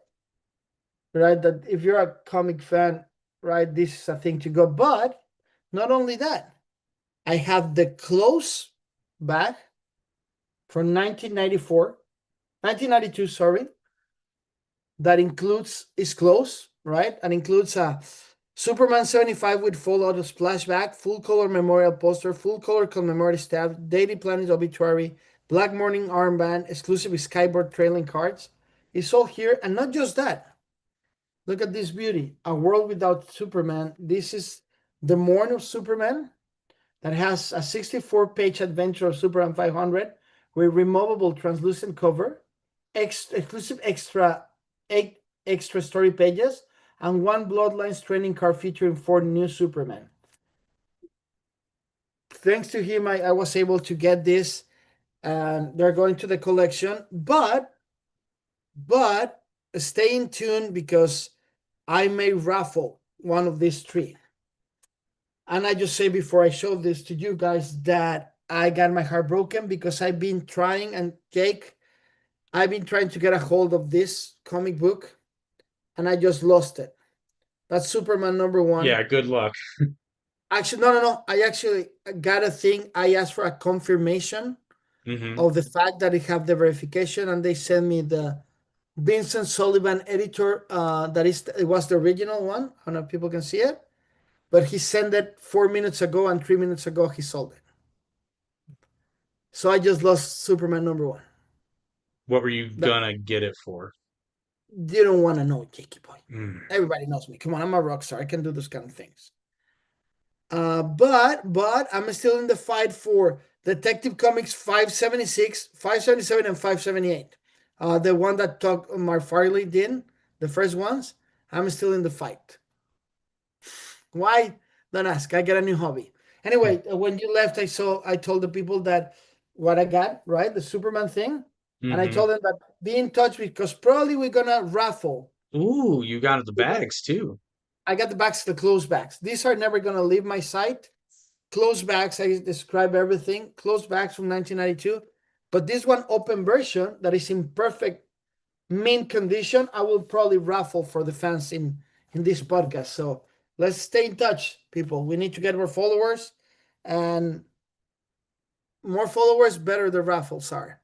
Right. That if you're a comic fan, right, this is a thing to go. But not only that, I have the close back from 1994, 1992, sorry, that includes is close, right? And includes a Superman 75 with full auto splashback, full color memorial poster, full color commemorative staff, Daily Planet obituary, Black Morning armband, exclusive Skyboard trailing cards. It's all here. And not just that. Look at this beauty. A World Without Superman. This is the Morn of Superman that has a 64-page adventure of Superman 500 with removable translucent cover, exclusive extra story pages, and one Bloodlines training card featuring 4 new Superman. Thanks to him, I was able to get this, and they're going to the collection. But stay in tune because I may raffle one of these 3. And I just say before I show this to you guys that I got my heart broken because I've been trying, and Jake, I've been trying to get a hold of this comic book, and I just lost it. That's Superman #1. Yeah, good luck. Actually, no, no, no. I actually got a thing. I asked for a confirmation Hmm. of the fact that it have the verification, and they sent me the Vincent Sullivan editor. It was the original one. I don't know if people can see it, but he sent it 4 minutes ago, and 3 minutes ago he sold it. So I just lost Superman #1. What were you That gonna get it for? you don't want to know, Jakey boy. Mm. Everybody knows me. Come on, I'm a rock star. I can do those kind of things. But I'm still in the fight for Detective Comics 576, 577, and 578. The one that Mark Farley did, the first ones. I'm still in the fight. Why? Don't ask. I got a new hobby. Anyway, when you left, I told the people that what I got, right? The Superman thing. And I Hmm. told them that be in touch because probably we're gonna raffle. Ooh, you got the We're gonna, bags too. I got the bags, the closed bags. These are never gonna leave my site. Closed bags, I describe everything. Closed bags from 1992. But this one open version that is in perfect mint condition, I will probably raffle for the fans in this podcast. So let's stay in touch, people. We need to get more followers, and more followers, better the raffles are.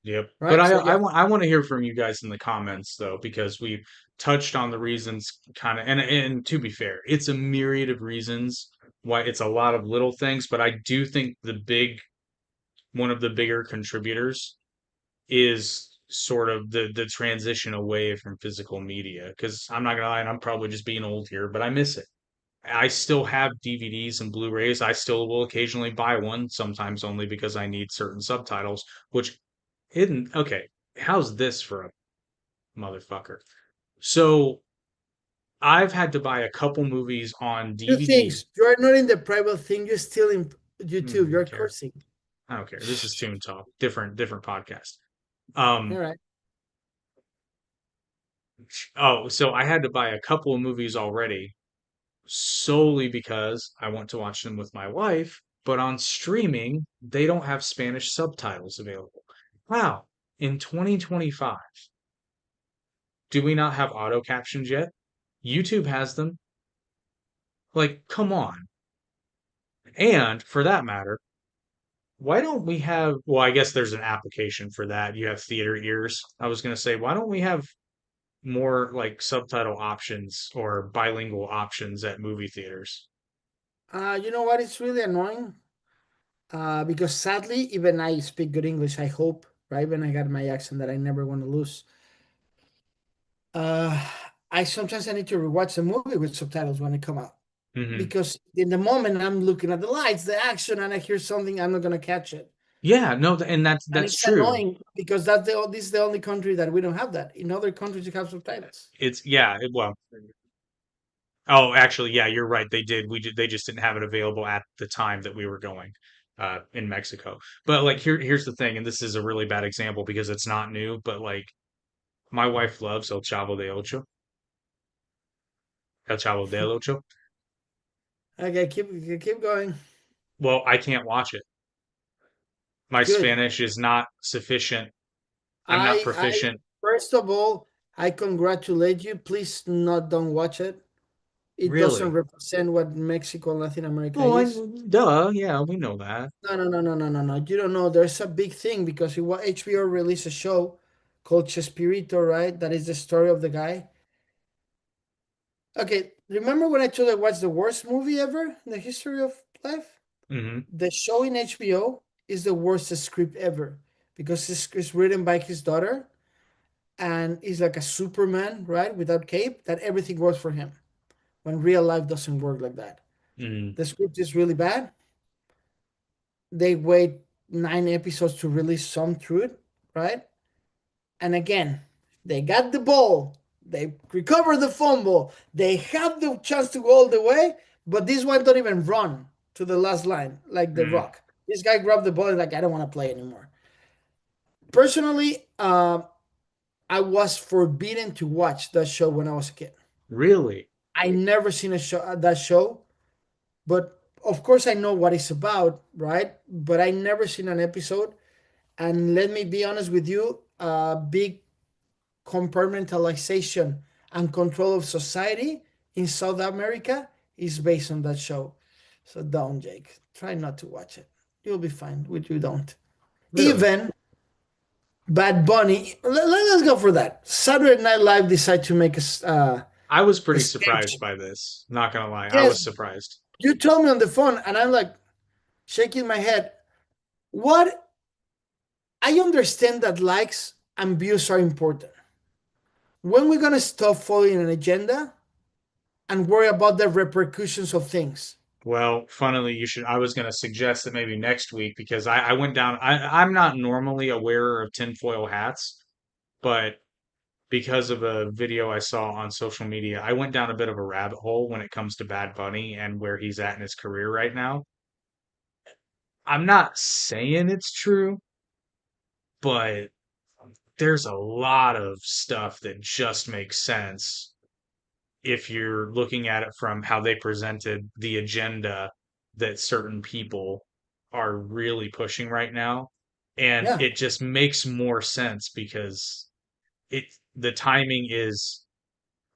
Yep. But Right. I So I yeah, want I want to hear from you guys in the comments though, because we've touched on the reasons kind of, and to be fair, it's a myriad of reasons why it's a lot of little things, but I do think the big one of the bigger contributors is sort of the transition away from physical media. Because I'm not gonna lie, and I'm probably just being old here, but I miss it. I still have DVDs and Blu-rays. I still will occasionally buy one, sometimes only because I need certain subtitles, which hidden. Okay, how's this for a motherfucker? So I've had to buy a couple movies on two DVD. things. You are not in the private thing. You're still in YouTube. Who You're cares? cursing. I don't care. This is Toon Talk, different podcast. All Um, right. oh, so I had to buy a couple of movies already solely because I want to watch them with my wife, but on streaming, they don't have Spanish subtitles available. Wow, in 2025, do we not have auto captions yet? YouTube has them. Like, come on. And for that matter, why don't we have, well, I guess there's an application for that. You have theater ears. I was going to say, why don't we have more like subtitle options or bilingual options at movie theaters? You know what? It's really annoying. Because sadly, even I speak good English. I hope, right? When I got my accent that I never want to lose. Uh, I sometimes I need to rewatch the movie with subtitles when it come out Hmm. because in the moment I'm looking at the lights, the action, and I hear something, I'm not gonna catch it. Yeah, no, and that's And that's it's true. annoying because this is the only country that we don't have that. In other countries, you have subtitles. It's yeah, well, oh, actually, yeah, you're right. They did. We did. They just didn't have it available at the time that we were going in Mexico. But like here's the thing, and this is a really bad example because it's not new, but like my wife loves El Chavo del Ocho. Okay, keep going. Well, I can't watch it. My Good. Spanish is not sufficient. I'm not I proficient. first of all, I congratulate you. Please not don't watch it. It doesn't Really? represent what Mexico and Latin America Well, is. duh, yeah, we know that. No, no, no, no, no, no, no. You don't know. There's a big thing because HBO released a show called Chespirito, right? That is the story of the guy. Okay, remember when I told you what's the worst movie ever in the history of life? Hmm. The show in HBO is the worst script ever because it's written by his daughter and he's like a Superman, right? Without cape, that everything works for him when real life doesn't work like that. Hmm. The script is really bad. They wait 9 episodes to release some truth, right? And again, they got the ball. They recovered the fumble. They have the chance to go all the way, but this one don't even run to the last line like the Hmm. Rock. This guy grabbed the ball and like I don't want to play anymore. Personally, I was forbidden to watch that show when I was a kid. Really? I never seen a show that show, but of course I know what it's about, right? But I never seen an episode. And let me be honest with you, big compartmentalization and control of society in South America is based on that show. So don't, Jake. Try not to watch it. You'll be fine. With you don't. Really? Even Bad Bunny. Let's go for that. Saturday Night Live decide to make I was a pretty sketch. surprised by this. Not gonna lie, I Yes, was surprised. you told me on the phone, and I'm like shaking my head. What? I understand that likes and views are important. When we gonna stop following an agenda and worry about the repercussions of things? Well, funnily, you should. I was going to suggest that maybe next week because I went down. I'm not normally a wearer of tinfoil hats, but because of a video I saw on social media, I went down a bit of a rabbit hole when it comes to Bad Bunny and where he's at in his career right now. I'm not saying it's true, but there's a lot of stuff that just makes sense if you're looking at it from how they presented the agenda that certain people are really pushing right now. and Yeah, it just makes more sense because it the timing is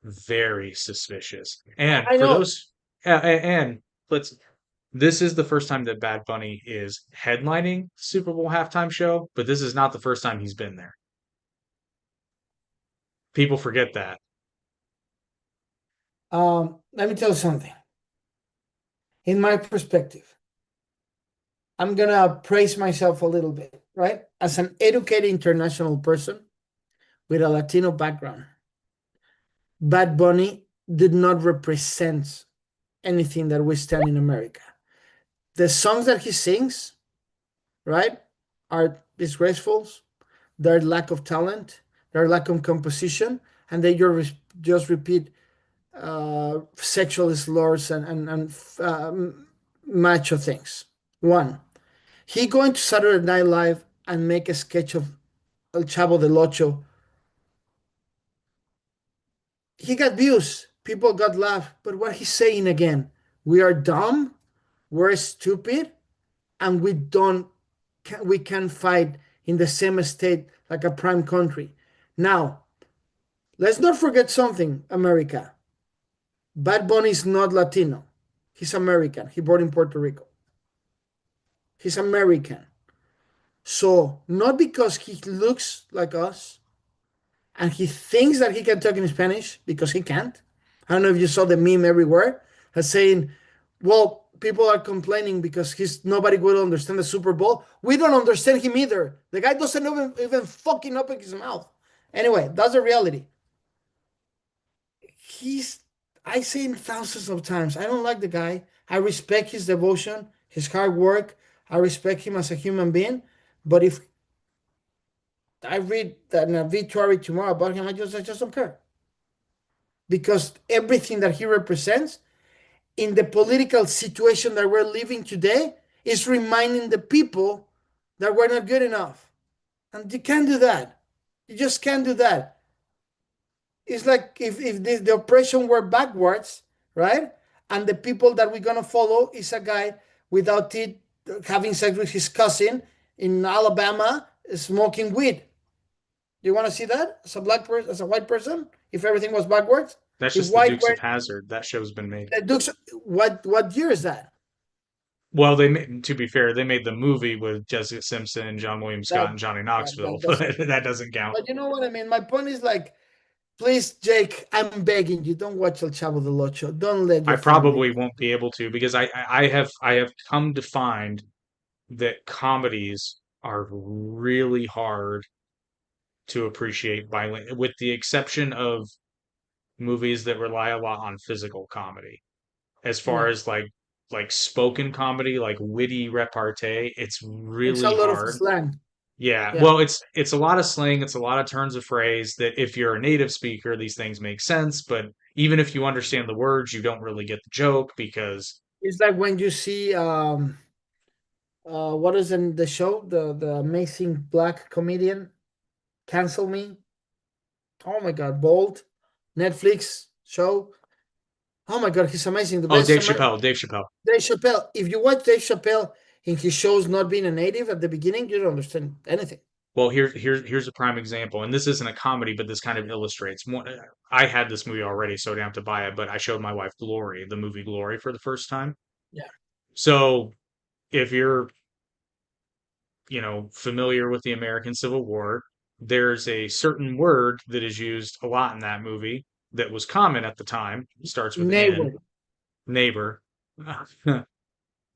very suspicious. And I for know. those, and let's, this is the first time that Bad Bunny is headlining Super Bowl halftime show, but this is not the first time he's been there. People forget that. Let me tell you something. In my perspective, I'm gonna praise myself a little bit, right? As an educated international person with a Latino background, Bad Bunny did not represent anything that we stand in America. The songs that he sings, right, are disgraceful. Their lack of talent, their lack of composition, and they just repeat sexual slurs and macho things. One, he going to Saturday Night Live and make a sketch of El Chavo del Ocho. He got views, people got laugh, but what he's saying again, we are dumb, we're stupid, and we can fight in the same state like a prime country. Now, let's not forget something, America. Bad Bunny is not Latino. He's American. He born in Puerto Rico. He's American. So not because he looks like us and he thinks that he can talk in Spanish because he can't. I don't know if you saw the meme everywhere as saying, well, people are complaining because he's nobody will understand the Super Bowl. We don't understand him either. The guy doesn't even fucking open his mouth. Anyway, that's the reality. He's I say him thousands of times. I don't like the guy. I respect his devotion, his hard work. I respect him as a human being. But if I read that in a obituary tomorrow about him, I just don't care. Because everything that he represents in the political situation that we're living today is reminding the people that we're not good enough. And you can't do that. You just can't do that. It's like if the operation were backwards, right? And the people that we're gonna follow is a guy without teeth having sex with his cousin in Alabama smoking weed. Do you want to see that as a black person, as a white person? If everything was backwards, That's if just the white Dukes were of Hazzard. That show's been made. the Dukes, what year is that? Well, to be fair, they made the movie with Jessica Simpson, John William Scott, That and Johnny that Knoxville, but doesn't. that doesn't count. But you know what I mean. My point is like, please, Jake, I'm begging you, don't watch El Chavo del Ocho. Don't let I your family. probably won't be able to because I have come to find that comedies are really hard to appreciate with the exception of movies that rely a lot on physical comedy. As far Yeah, as like spoken comedy, like witty repartee, it's it's a really lot of hard. slang. Yeah, Yeah, well, it's a lot of slang, it's a lot of turns of phrase that if you're a native speaker, these things make sense, but even if you understand the words, you don't really get the joke because it's like when you see what is in the show, the amazing black comedian, Cancel Me. Oh my God, Bold, Netflix show. Oh my God, he's amazing. The oh, best Dave Chappelle. Dave Chappelle. If you watch Dave Chappelle in his shows not being a native at the beginning, you don't understand anything. Well, here's a prime example, and this isn't a comedy, but this kind of illustrates. I had this movie already, so I didn't have to buy it, but I showed my wife Glory, the movie Glory, for the first time. Yeah. So if you're, familiar with the American Civil War, there's a certain word that is used a lot in that movie that was common at the time. It starts with N, Neighbor. neighbor.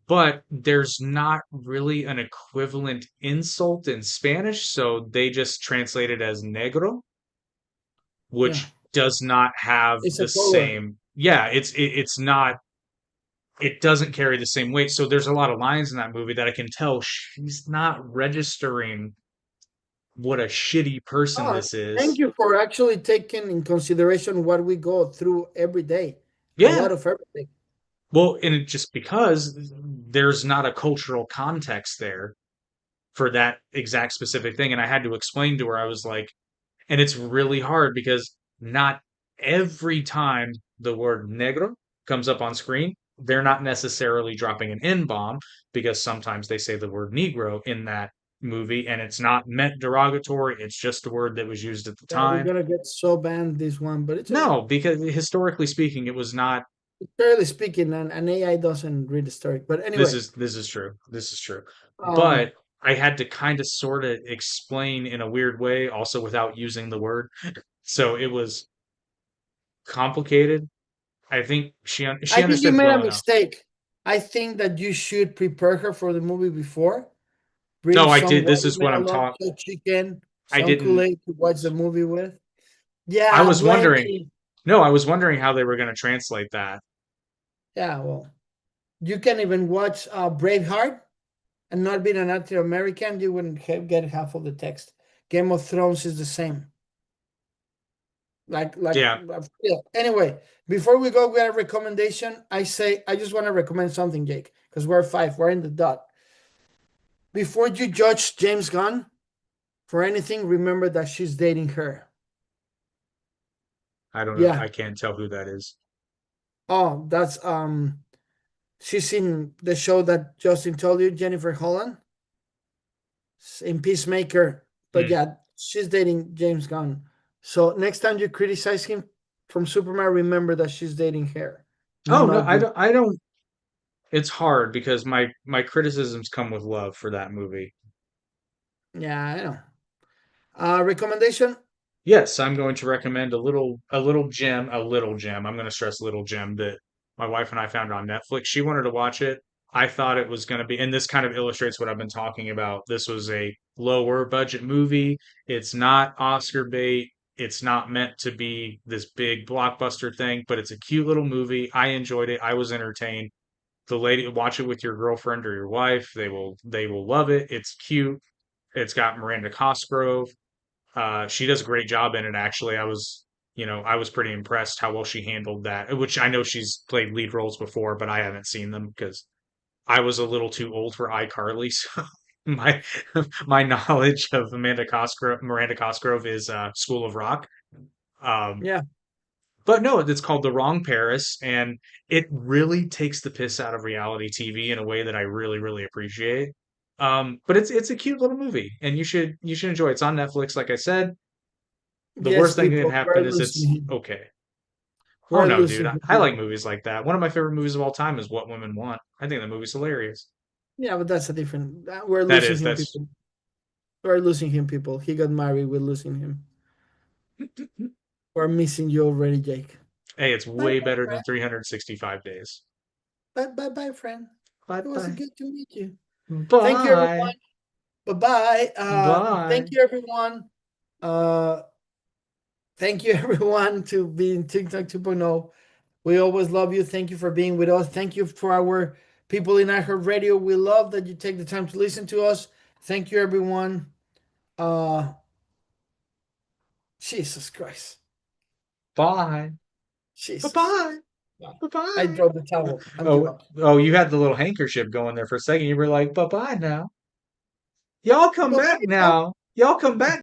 But there's not really an equivalent insult in Spanish, so they just translate it as negro, Yeah. which does not have It's a the color. same, yeah, it's not, it doesn't carry the same weight. So there's a lot of lines in that movie that I can tell she's not registering what a shitty person Oh, this thank is. you for actually taking in consideration what we go through every day. A Yeah. lot of everything. Well, and it just because there's not a cultural context there for that exact specific thing. And I had to explain to her, I was like, and it's really hard because not every time the word negro comes up on screen, they're not necessarily dropping an N bomb because sometimes they say the word negro in that movie, and it's not meant derogatory. It's just a word that was used at the Yeah, we're time. gonna get so banned this one, but it's okay. No, because historically speaking, it was not. Fairly speaking, an AI doesn't read the story. But anyway, This is true. This is true. um, But I had to kind of sort of explain in a weird way, also without using the word. So it was complicated. I think she I think you understood made a well enough. mistake. I think that you should prepare her for the movie before. Bring No, I some did. This is what I'm watermelon, talking. some chicken, I some didn't. Kool-Aid to watch the movie with. I Yeah, was wondering. plenty. No, I was wondering how they were going to translate that. Yeah, well, you can even watch Braveheart and not being an Native American, you wouldn't get half of the text. Game of Thrones is the same. Yeah. Yeah. Anyway, before we go, we got a recommendation. I just want to recommend something, Jake, because we're five, we're in the dot. Before you judge James Gunn for anything, remember that she's dating her. I don't know. Yeah. I can't tell who that is. Oh, that's she's in the show that Justin told you, Jennifer Holland, in Peacemaker. But Hmm. yeah, she's dating James Gunn. So next time you criticize him from Superman, remember that she's dating her, Oh no, not you. I don't. It's hard because my criticisms come with love for that movie. Yeah, I know. Recommendation? Yes, I'm going to recommend a little gem. I'm going to stress little gem that my wife and I found on Netflix. She wanted to watch it. I thought it was going to be, and this kind of illustrates what I've been talking about. This was a lower budget movie. It's not Oscar bait. It's not meant to be this big blockbuster thing, but it's a cute little movie. I enjoyed it. I was entertained. The lady, watch it with your girlfriend or your wife. They will love it. It's cute. It's got Miranda Cosgrove. She does a great job in it, actually. I was pretty impressed how well she handled that, which I know she's played lead roles before, but I haven't seen them because I was a little too old for iCarly. So my my knowledge of Miranda Cosgrove is School of Rock. Um, Yeah. but no, it's called The Wrong Paris, and it really takes the piss out of reality TV in a way that I really, really appreciate. But it's a cute little movie, and you should enjoy it. It's on Netflix, like I said. The Yes, worst thing that can people, we're happen is losing it's him. okay. Oh We're no, dude, losing him, I like people. movies like that. One of my favorite movies of all time is What Women Want. I think that movie's hilarious. Yeah, but that's a different. We're That losing is, him, that's people. We're losing him, people. He got married. We're losing him. We're missing you already, Jake. hey, it's Bye, way bye, better than friend. 365 days. Bye, bye, bye, friend. Bye It was bye. good to meet you. Thank you, Bye. everyone. Bye, bye. Thank Bye. you, everyone. Uh, thank you, everyone, to be in TikTok 2.0. We always love you. Thank you for being with us. Thank you for our people in iHeartRadio. We love that you take the time to listen to us. Thank you, everyone. Uh, Jesus Christ. Bye. Bye Jesus. bye. Yeah. Bye I bye. dropped the towel. I'm give Oh, up. oh, you had the little handkerchief going there for a second. You were like, bye bye now. Y'all come Bye back bye. now. Y'all come back